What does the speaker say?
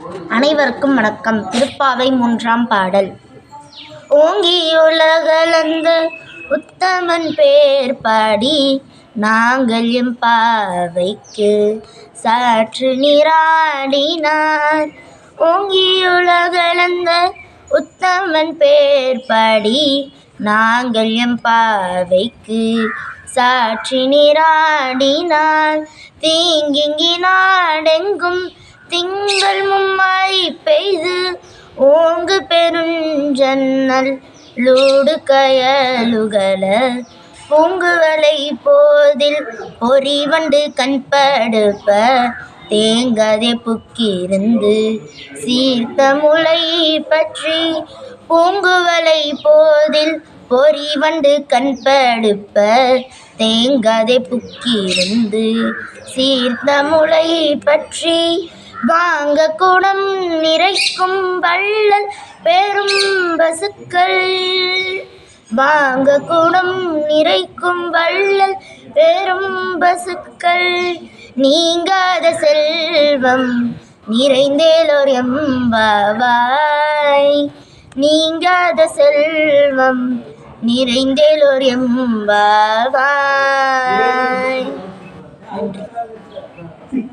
அனைவருக்கும் வணக்கம். திருப்பாவை 3ஆம் பாடல். ஓங்கியுலகளந்த உத்தமன் பேர் பாடி நாங்கள் எம்பாவைக்கு சாற்று நீராடினார். ஓங்கியுலகளந்த உத்தமன் பேர் பாடி நாங்கள் எம்பாவைக்கு சாற்றி நீராடினார். தீங்கிங்கி நாடெங்கும் திங்கள் மும்மாரி பெய்து ஓங்கு பெருஞ்சன்னல் லூடு கயலுகல பூங்குவலை போதில் பொறிவண்டு கண்படுப்ப தேங்கதை புக்கிருந்து சீர்த்த முளை பற்றி பூங்குவலை போதில் பொறிவண்டு கண்படுப்ப தேங்கதை புக்கிருந்து சீர்த்த முளை பற்றி வாங்க குடம் நிறைக்கும் வள்ளல் பெரும் பசுக்கள். வாங்க குடம் நிறைக்கும் வள்ளல் பெரும் பசுக்கள் நீங்காத செல்வம் நிறைந்தேலோர் எம்பாவாய். நீங்காத செல்வம் நிறைந்தேலோர் எம்பாவாய். நன்றி.